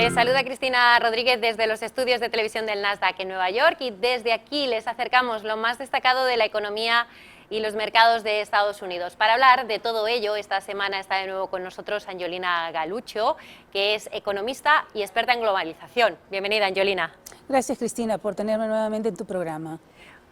Les saluda Cristina Rodríguez desde los estudios de televisión del Nasdaq en Nueva York y desde aquí les acercamos lo más destacado de la economía y los mercados de Estados Unidos. Para hablar de todo ello, esta semana está de nuevo con nosotros Angiolina Galuccio, que es economista y experta en globalización. Bienvenida, Angiolina. Gracias, Cristina, por tenerme nuevamente en tu programa.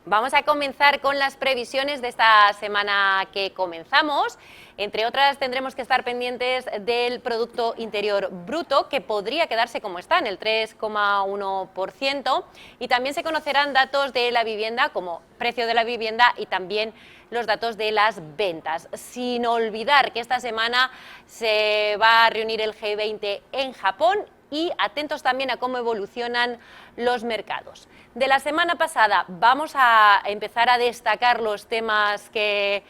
Vamos a comenzar con las previsiones de esta semana que comenzamos. Entre otras, tendremos que estar pendientes del Producto Interior Bruto, que podría quedarse como está, en el 3,1%. Y también se conocerán datos de la vivienda, como precio de la vivienda y también los datos de las ventas. Sin olvidar que esta semana se va a reunir el G20 en Japón y atentos también a cómo evolucionan los mercados. De la semana pasada vamos a empezar a destacar los temas que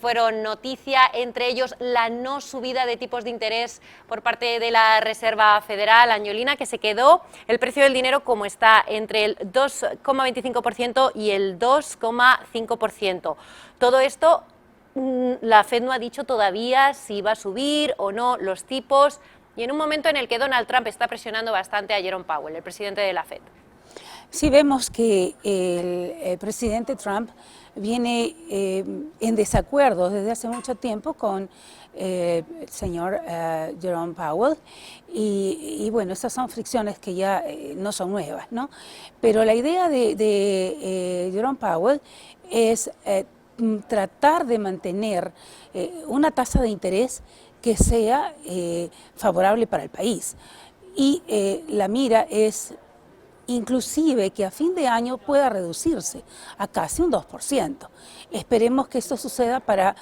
fueron noticia, entre ellos la no subida de tipos de interés por parte de la Reserva Federal, Angiolina, que se quedó el precio del dinero como está, entre el 2,25% y el 2,5%. Todo esto, la Fed no ha dicho todavía si va a subir o no los tipos, y en un momento en el que Donald Trump está presionando bastante a Jerome Powell, el presidente de la Fed. Sí, vemos que el presidente Trump viene en desacuerdo desde hace mucho tiempo con el señor Jerome Powell y bueno, estas son fricciones que ya no son nuevas, ¿no? Pero la idea de Jerome Powell es tratar de mantener una tasa de interés que sea favorable para el país. Y la mira es inclusive que a fin de año pueda reducirse a casi un 2%. Esperemos que esto suceda para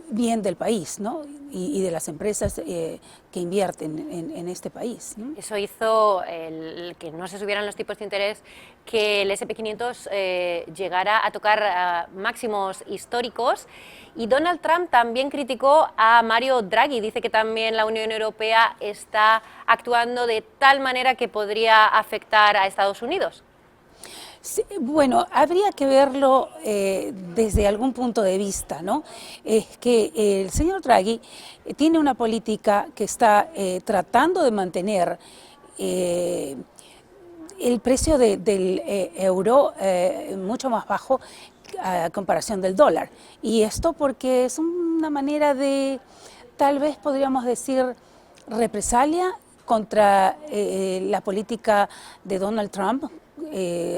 bien del país, ¿no? y de las empresas que invierten en este país, ¿no? Eso hizo que no se subieran los tipos de interés, que el S&P 500 llegara a tocar máximos históricos. Y Donald Trump también criticó a Mario Draghi, dice que también la Unión Europea está actuando de tal manera que podría afectar a Estados Unidos. Sí, bueno, habría que verlo desde algún punto de vista, ¿no? Es que el señor Draghi tiene una política que está tratando de mantener el precio del euro mucho más bajo a comparación del dólar. Y esto porque es una manera de, tal vez podríamos decir, represalia contra la política de Donald Trump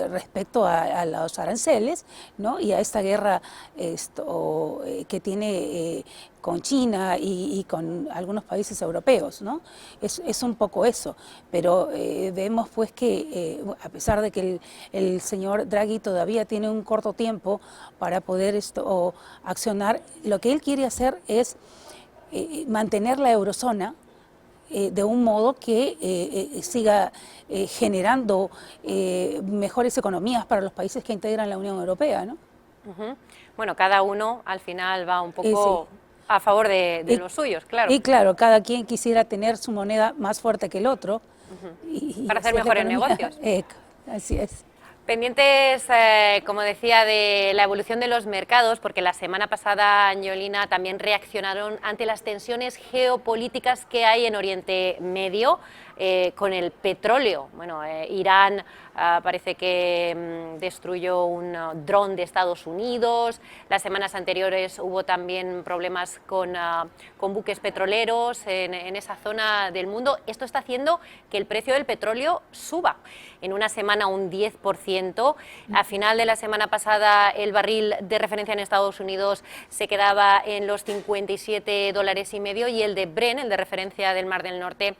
respecto a los aranceles, ¿no? Y a esta guerra que tiene con China y con algunos países europeos, ¿no? Es un poco eso, pero vemos pues que a pesar de que el señor Draghi todavía tiene un corto tiempo para poder accionar, lo que él quiere hacer es mantener la eurozona de un modo que siga generando mejores economías para los países que integran la Unión Europea, ¿no? Bueno, cada uno al final va un poco a favor de los suyos, claro. Y claro, cada quien quisiera tener su moneda más fuerte que el otro. Para hacer mejores negocios. Así es. Pendientes, como decía, de la evolución de los mercados, porque la semana pasada, Angiolina, también reaccionaron ante las tensiones geopolíticas que hay en Oriente Medio con el petróleo. Bueno, Irán parece que destruyó un dron de Estados Unidos. Las semanas anteriores hubo también problemas con buques petroleros en esa zona del mundo. Esto está haciendo que el precio del petróleo suba. En una semana un 10%. A final de la semana pasada el barril de referencia en Estados Unidos se quedaba en los $57,5 y el de Brent, el de referencia del Mar del Norte,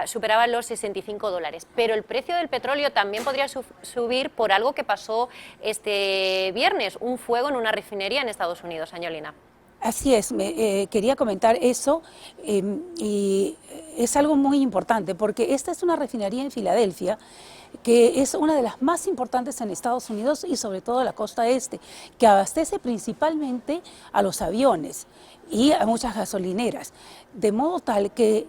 superaba los $65. Pero el precio del petróleo también podría subir por algo que pasó este viernes, un fuego en una refinería en Estados Unidos, Angiolina. Así es, quería comentar eso y es algo muy importante porque esta es una refinería en Filadelfia que es una de las más importantes en Estados Unidos y sobre todo la costa este, que abastece principalmente a los aviones y a muchas gasolineras, de modo tal que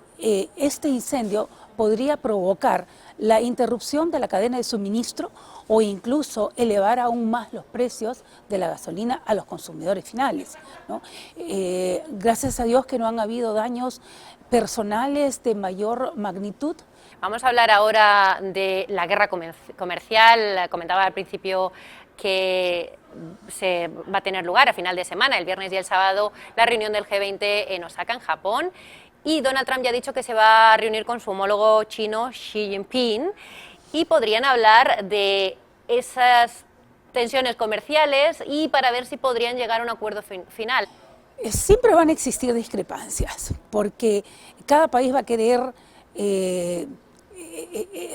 este incendio podría provocar la interrupción de la cadena de suministro o incluso elevar aún más los precios de la gasolina a los consumidores finales, ¿no? Gracias a Dios que no han habido daños personales de mayor magnitud. Vamos a hablar ahora de la guerra comercial. Comentaba al principio que se va a tener lugar a final de semana, el viernes y el sábado, la reunión del G20 en Osaka, en Japón. Y Donald Trump ya ha dicho que se va a reunir con su homólogo chino Xi Jinping y podrían hablar de esas tensiones comerciales y para ver si podrían llegar a un acuerdo final. Siempre van a existir discrepancias porque cada país va a querer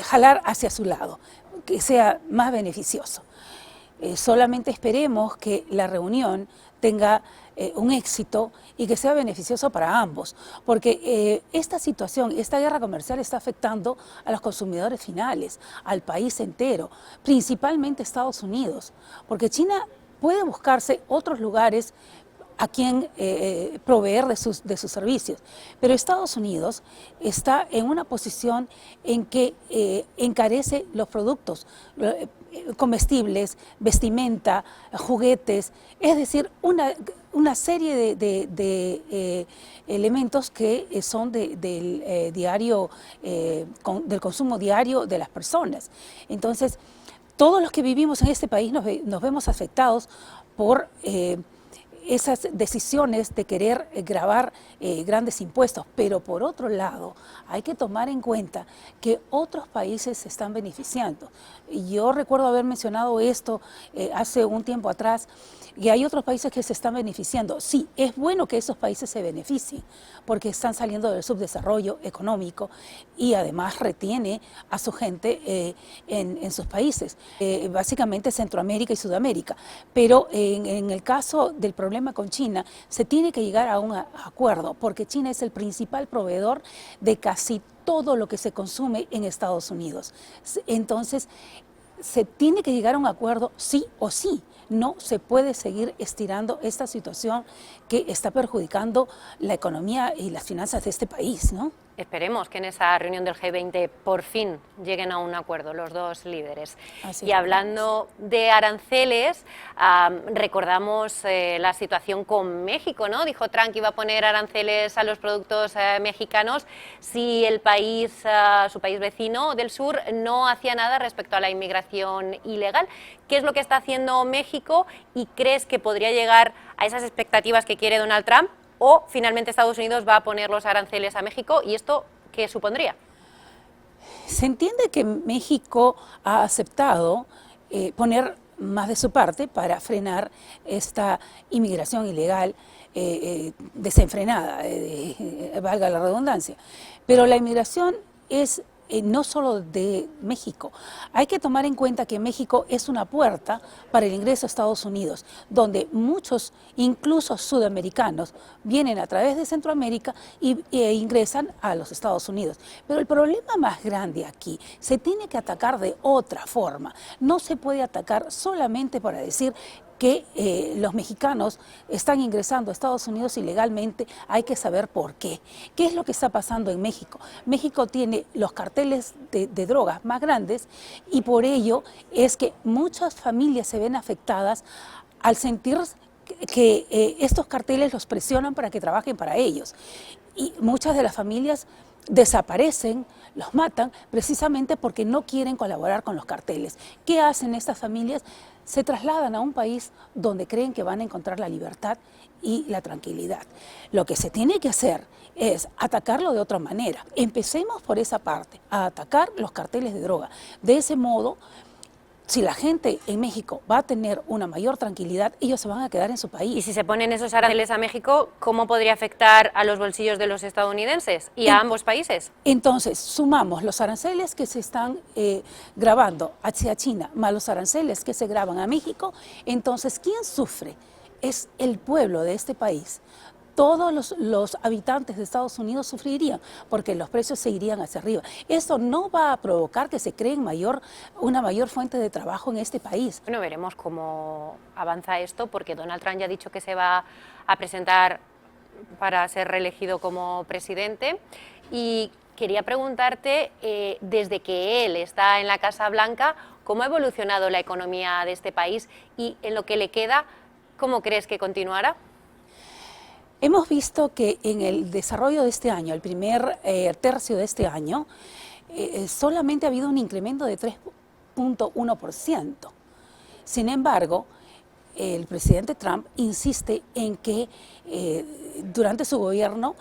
jalar hacia su lado, que sea más beneficioso. Solamente esperemos que la reunión tenga un éxito y que sea beneficioso para ambos, porque esta situación, esta guerra comercial está afectando a los consumidores finales, al país entero, principalmente Estados Unidos, porque China puede buscarse otros lugares a quien proveer de sus servicios. Pero Estados Unidos está en una posición en que encarece los productos comestibles, vestimenta, juguetes, es decir, una serie de elementos que son del diario, del consumo diario de las personas. Entonces, todos los que vivimos en este país nos vemos afectados por esas decisiones de querer gravar grandes impuestos, pero por otro lado hay que tomar en cuenta que otros países se están beneficiando. Yo recuerdo haber mencionado esto hace un tiempo atrás, y hay otros países que se están beneficiando. Sí, es bueno que esos países se beneficien, porque están saliendo del subdesarrollo económico y además retiene a su gente en sus países, básicamente Centroamérica y Sudamérica. Pero en el caso del problema con China, se tiene que llegar a un acuerdo, porque China es el principal proveedor de casi todo lo que se consume en Estados Unidos. Entonces, se tiene que llegar a un acuerdo sí o sí. No se puede seguir estirando esta situación que está perjudicando la economía y las finanzas de este país, ¿no? Esperemos que en esa reunión del G20 por fin lleguen a un acuerdo los dos líderes. Y hablando de aranceles, recordamos la situación con México, ¿no? Dijo Trump que iba a poner aranceles a los productos mexicanos si el país, su país vecino del sur, no hacía nada respecto a la inmigración ilegal. ¿Qué es lo que está haciendo México y crees que podría llegar a esas expectativas que quiere Donald Trump? ¿O finalmente Estados Unidos va a poner los aranceles a México? ¿Y esto qué supondría? Se entiende que México ha aceptado poner más de su parte para frenar esta inmigración ilegal desenfrenada, valga la redundancia. Pero la inmigración es no solo de México. Hay que tomar en cuenta que México es una puerta para el ingreso a Estados Unidos, donde muchos, incluso sudamericanos, vienen a través de Centroamérica e ingresan a los Estados Unidos. Pero el problema más grande aquí se tiene que atacar de otra forma. No se puede atacar solamente para decir que los mexicanos están ingresando a Estados Unidos ilegalmente. Hay que saber por qué. ¿Qué es lo que está pasando en México? México tiene los carteles de drogas más grandes y por ello es que muchas familias se ven afectadas al sentir que estos carteles los presionan para que trabajen para ellos. Y muchas de las familias desaparecen, los matan, precisamente porque no quieren colaborar con los carteles. ¿Qué hacen estas familias? Se trasladan a un país donde creen que van a encontrar la libertad y la tranquilidad. Lo que se tiene que hacer es atacarlo de otra manera. Empecemos por esa parte, a atacar los carteles de droga. De ese modo, si la gente en México va a tener una mayor tranquilidad, ellos se van a quedar en su país. Y si se ponen esos aranceles a México, ¿cómo podría afectar a los bolsillos de los estadounidenses y a ambos países? Entonces, sumamos los aranceles que se están grabando hacia China, más los aranceles que se graban a México, entonces, ¿quién sufre? Es el pueblo de este país. Todos los habitantes de Estados Unidos sufrirían porque los precios se irían hacia arriba. Eso no va a provocar que se cree una mayor fuente de trabajo en este país. Bueno, veremos cómo avanza esto, porque Donald Trump ya ha dicho que se va a presentar para ser reelegido como presidente. Y quería preguntarte, desde que él está en la Casa Blanca, ¿cómo ha evolucionado la economía de este país? Y en lo que le queda, ¿cómo crees que continuará? Hemos visto que en el desarrollo de este año, el primer tercio de este año, solamente ha habido un incremento de 3,1%. Sin embargo, el presidente Trump insiste en que durante su gobierno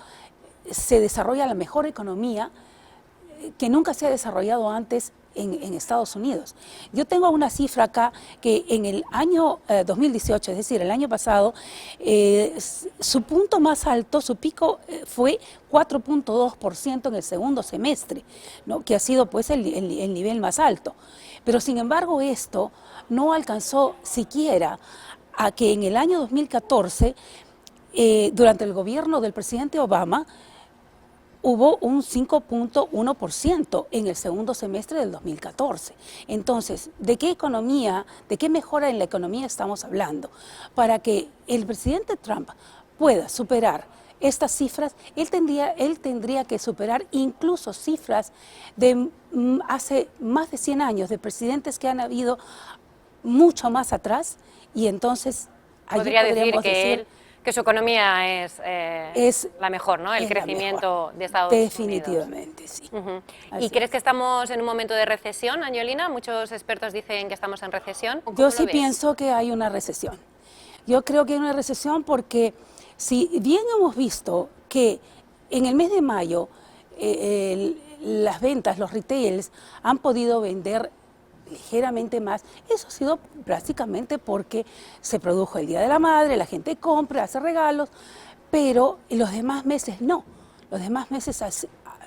se desarrolla la mejor economía que nunca se ha desarrollado antes en Estados Unidos. Yo tengo una cifra acá que en el año 2018, es decir, el año pasado, su punto más alto, su pico fue 4,2% en el segundo semestre, ¿no? Que ha sido pues el nivel más alto. Pero sin embargo esto no alcanzó siquiera a que en el año 2014, durante el gobierno del presidente Obama, hubo un 5,1% en el segundo semestre del 2014. Entonces, ¿de qué economía, de qué mejora en la economía estamos hablando? Para que el presidente Trump pueda superar estas cifras, él tendría que superar incluso cifras de hace más de 100 años, de presidentes que han habido mucho más atrás, y entonces allí Podría decir podríamos que su economía es la mejor, ¿no? El crecimiento de Estados Unidos. Definitivamente, sí. ¿Y crees que estamos en un momento de recesión, Angelina? Muchos expertos dicen que estamos en recesión. Yo sí pienso que hay una recesión. Yo creo que hay una recesión porque si bien hemos visto que en el mes de mayo las ventas, los retails han podido vender ligeramente más, eso ha sido prácticamente porque se produjo el Día de la Madre, la gente compra, hace regalos, pero en los demás meses no. Los demás meses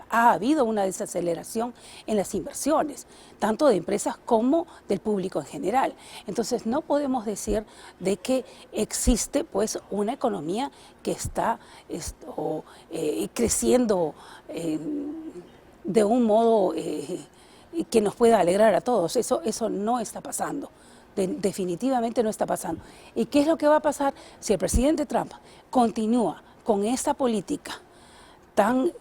ha habido una desaceleración en las inversiones, tanto de empresas como del público en general. Entonces no podemos decir de que existe pues una economía que está creciendo de un modo que nos pueda alegrar a todos. Eso no está pasando. Definitivamente no está pasando. ¿Y qué es lo que va a pasar si el presidente Trump continúa con esta política tan,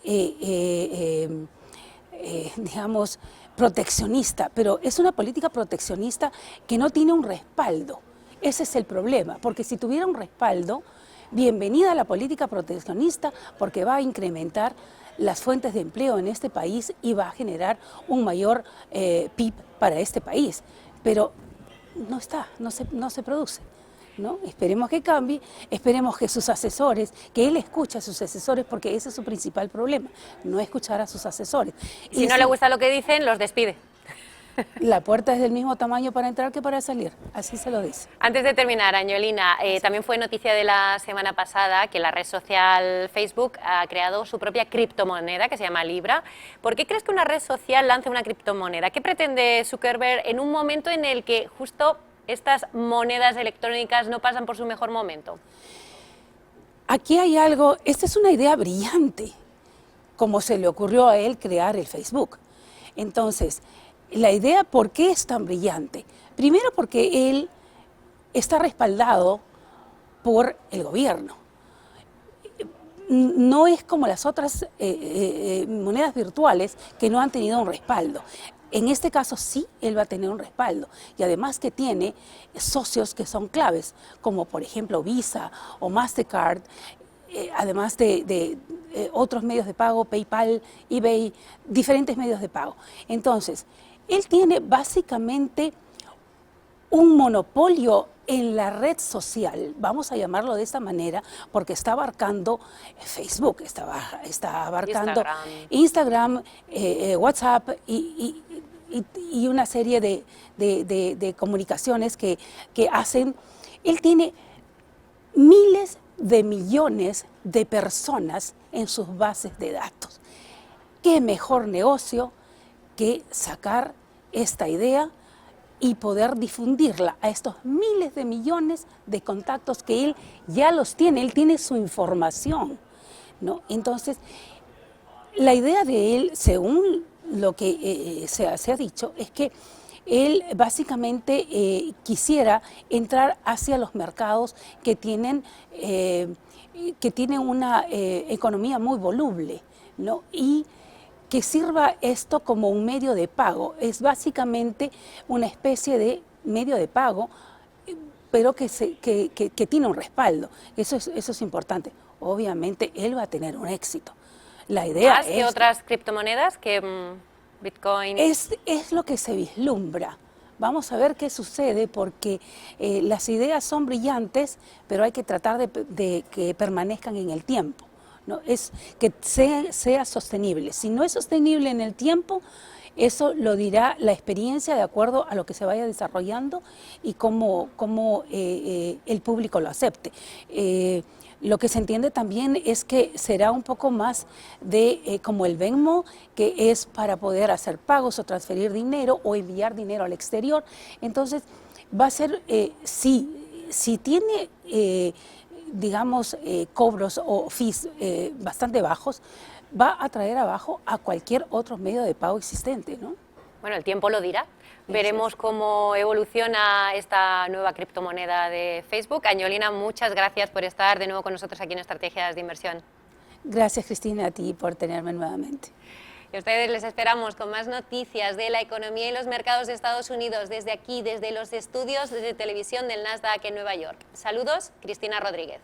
digamos, proteccionista? Pero es una política proteccionista que no tiene un respaldo. Ese es el problema, porque si tuviera un respaldo, bienvenida a la política proteccionista, porque va a incrementar las fuentes de empleo en este país y va a generar un mayor PIB para este país. Pero no se produce, ¿no? Esperemos que cambie, esperemos que sus asesores, que él escuche a sus asesores, porque ese es su principal problema, no escuchar a sus asesores. Si no le gusta lo que dicen, los despide. La puerta es del mismo tamaño para entrar que para salir, así se lo dice. Antes de terminar, Angelina, también fue noticia de la semana pasada que la red social Facebook ha creado su propia criptomoneda que se llama Libra. ¿Por qué crees que una red social lance una criptomoneda? ¿Qué pretende Zuckerberg en un momento en el que justo estas monedas electrónicas no pasan por su mejor momento? Aquí hay algo, esta es una idea brillante, como se le ocurrió a él crear el Facebook. Entonces, la idea, ¿por qué es tan brillante? Primero porque él está respaldado por el gobierno. No es como las otras monedas virtuales que no han tenido un respaldo. En este caso sí, él va a tener un respaldo, y además que tiene socios que son claves, como por ejemplo Visa o Mastercard, además de otros medios de pago, PayPal, eBay, diferentes medios de pago. Entonces, él tiene básicamente un monopolio en la red social, vamos a llamarlo de esta manera, porque está abarcando Facebook, está abarcando Instagram, WhatsApp y una serie de comunicaciones que hacen. Él tiene miles de millones de personas en sus bases de datos. ¿Qué mejor negocio que sacar esta idea y poder difundirla a estos miles de millones de contactos que él ya los tiene? Él tiene su información, ¿no? Entonces, la idea de él, según lo que se ha dicho, es que él básicamente quisiera entrar hacia los mercados que tienen una economía muy voluble, ¿no? Y que sirva esto como un medio de pago. Es básicamente una especie de medio de pago, pero que tiene un respaldo. Eso es importante. Obviamente él va a tener un éxito. La idea ¿Más que otras criptomonedas que Bitcoin? Es lo que se vislumbra. Vamos a ver qué sucede, porque las ideas son brillantes, pero hay que tratar de que permanezcan en el tiempo, ¿no? Es que sea sostenible. Si no es sostenible en el tiempo, eso lo dirá la experiencia de acuerdo a lo que se vaya desarrollando y cómo el público lo acepte. Lo que se entiende también es que será un poco más de como el Venmo, que es para poder hacer pagos o transferir dinero o enviar dinero al exterior. Entonces, va a ser, si tiene, digamos, cobros o fees bastante bajos, va a traer abajo a cualquier otro medio de pago existente, ¿no? Bueno, el tiempo lo dirá. Veremos cómo evoluciona esta nueva criptomoneda de Facebook. Angelina, muchas gracias por estar de nuevo con nosotros aquí en Estrategias de Inversión. Gracias, Cristina, a ti por tenerme nuevamente. Y a ustedes les esperamos con más noticias de la economía y los mercados de Estados Unidos desde aquí, desde los estudios de televisión del Nasdaq en Nueva York. Saludos, Cristina Rodríguez.